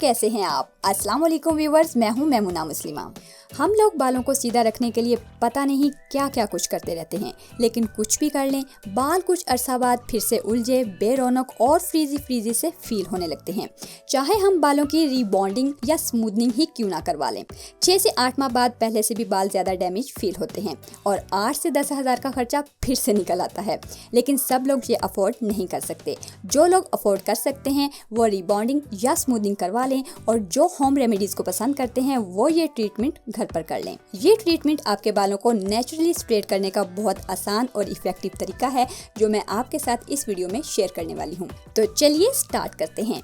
कैसे हैं आप? अस्सलाम वालेकुम व्यूवर्स, मैं हूं मैमुना मुस्लिमा। हम लोग बालों को सीधा रखने के लिए पता नहीं क्या क्या कुछ करते रहते हैं, लेकिन कुछ भी कर लें बाल कुछ अरसा बाद फिर से उलझे, बेरौनक और फ्रीजी से फील होने लगते हैं। चाहे हम बालों की रीबॉन्डिंग या स्मूथनिंग ही क्यों ना करवा लें, 6 से 8 माह बाद पहले से भी बाल ज़्यादा डैमेज फील होते हैं और 8 से 10 हज़ार का खर्चा फिर से निकल आता है। लेकिन सब लोग ये अफोर्ड नहीं कर सकते। जो लोग अफोर्ड कर सकते हैं वो रीबॉन्डिंग या स्मूथनिंग करवा लें, और जो होम रेमेडीज को पसंद करते हैं वो ये ट्रीटमेंट घर पर कर लें। ये ट्रीटमेंट आपके बालों को नेचुरली स्ट्रेट करने का बहुत आसान और इफेक्टिव तरीका है, जो मैं आपके साथ इस वीडियो में शेयर करने वाली हूँ। तो चलिए स्टार्ट करते हैं।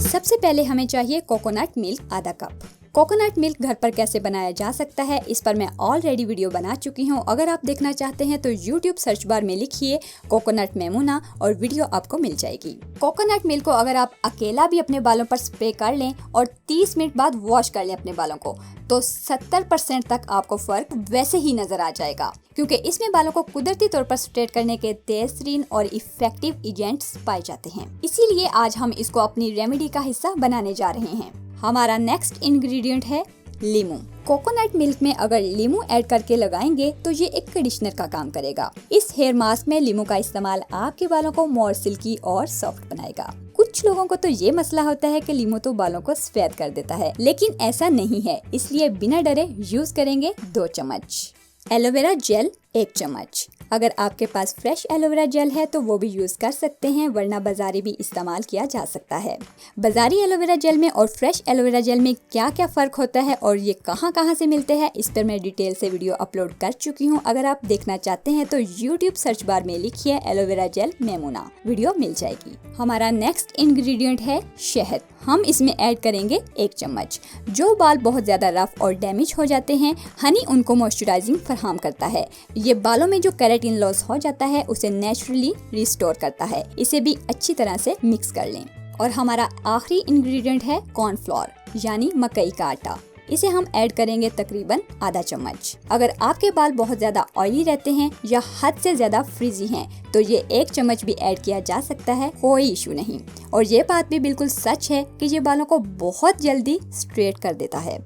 सबसे पहले हमें चाहिए कोकोनट मिल्क आधा कप। कोकोनट मिल्क घर पर कैसे बनाया जा सकता है, इस पर मैं ऑलरेडी वीडियो बना चुकी हूँ। अगर आप देखना चाहते हैं तो YouTube सर्च बार में लिखिए कोकोनट मैमुना और वीडियो आपको मिल जाएगी। कोकोनट मिल्क को अगर आप अकेला भी अपने बालों पर स्प्रे कर लें और 30 मिनट बाद वॉश कर लें अपने बालों को, तो 70% तक आपको फर्क वैसे ही नजर आ जाएगा, क्योंकि इसमें बालों को कुदरती तौर पर स्ट्रेट करने के तेजतरीन और इफेक्टिव एजेंट्स पाए जाते हैं। इसीलिए आज हम इसको अपनी रेमेडी का हिस्सा बनाने जा रहे हैं। हमारा नेक्स्ट इंग्रेडिएंट है लीमू। कोकोनट मिल्क में अगर लीमू ऐड करके लगाएंगे तो ये एक कंडीशनर का काम करेगा। इस हेयर मास्क में लीमू का इस्तेमाल आपके बालों को मोर सिल्की और सॉफ्ट बनाएगा। कुछ लोगों को तो ये मसला होता है कि लीमू तो बालों को सफेद कर देता है, लेकिन ऐसा नहीं है। इसलिए बिना डरे यूज करेंगे 2 चम्मच। एलोवेरा जेल 1 चम्मच। अगर आपके पास फ्रेश एलोवेरा जेल है तो वो भी यूज कर सकते हैं, वरना बाजारी भी इस्तेमाल किया जा सकता है। बाजारी एलोवेरा जेल में और फ्रेश एलोवेरा जेल में क्या क्या फर्क होता है और ये कहाँ कहाँ से मिलते हैं, इस पर मैं डिटेल से वीडियो अपलोड कर चुकी हूँ। अगर आप देखना चाहते हैं तो YouTube सर्च बार में लिखिए एलोवेरा जेल मैमुना, वीडियो मिल जाएगी। हमारा नेक्स्ट इंग्रेडिएंट है शहद। हम इसमें ऐड करेंगे 1 चम्मच। जो बाल बहुत ज्यादा रफ और डैमेज हो जाते हैं, हनी उनको मॉइस्चराइजिंग फराहम करता है। ये बालों में जो केराटिन लॉस हो जाता है उसे नेचुरली रिस्टोर करता है। इसे भी अच्छी तरह से मिक्स कर लें। और हमारा आखिरी इंग्रेडिएंट है कॉर्नफ्लोर यानी मकई का आटा। इसे हम ऐड करेंगे तकरीबन आधा चम्मच। अगर आपके बाल बहुत ज्यादा ऑयली रहते हैं या हद से ज्यादा फ्रिजी हैं, तो ये 1 चम्मच भी ऐड किया जा सकता है, कोई इशू नहीं। और ये बात भी बिल्कुल सच है कि ये बालों को बहुत जल्दी स्ट्रेट कर देता है।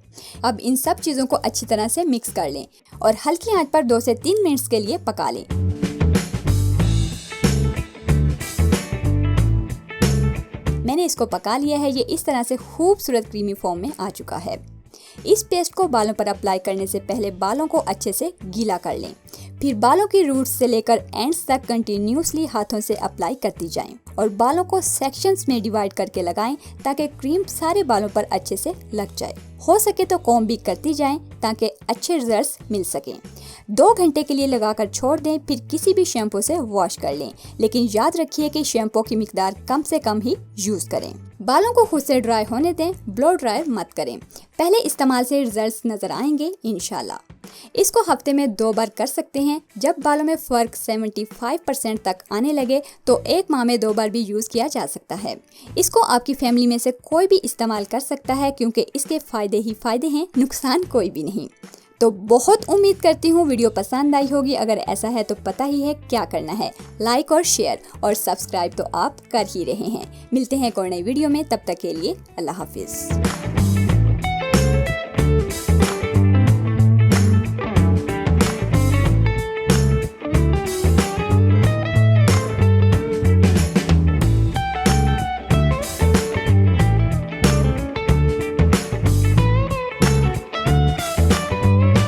अब इन सब चीजों को अच्छी तरह से मिक्स कर लें और हल्की आंच पर 2 से 3 मिनट के लिए पका लें। मैंने इसको पका लिया है। ये इस तरह से खूबसूरत क्रीमी फॉर्म में आ चुका है। इस पेस्ट को बालों पर अप्लाई करने से पहले बालों को अच्छे से गीला कर लें। फिर बालों की रूट्स से लेकर एंड्स तक कंटिन्यूसली हाथों से अप्लाई करती जाएं और बालों को सेक्शंस में डिवाइड करके लगाएं ताकि क्रीम सारे बालों पर अच्छे से लग जाए। हो सके तो कॉम्ब भी करती जाएं ताकि अच्छे रिजल्ट्स मिल सकें। 2 घंटे के लिए लगाकर छोड़ दें, फिर किसी भी शैम्पू से वॉश कर लें, लेकिन याद रखिए कि शैम्पू की मिकदार कम से कम ही यूज करें। बालों को खुद से ड्राई होने दें, ब्लो ड्रायर मत करें। पहले इस्तेमाल से रिजल्ट्स नजर आएंगे इंशाल्लाह। इसको हफ्ते में 2 बार कर सकते हैं। जब बालों में फर्क 75% तक आने लगे तो 1 माह में 2 बार भी यूज किया जा सकता है। इसको आपकी फैमिली में से कोई भी इस्तेमाल कर सकता है, क्योंकि इसके फायदे ही फायदे हैं, नुकसान कोई भी नहीं। तो बहुत उम्मीद करती हूँ वीडियो पसंद आई होगी। अगर ऐसा है तो पता ही है क्या करना है, लाइक और शेयर और सब्सक्राइब तो आप कर ही रहे हैं। मिलते हैं एक और नई वीडियो में, तब तक के लिए अल्लाह हाफिज।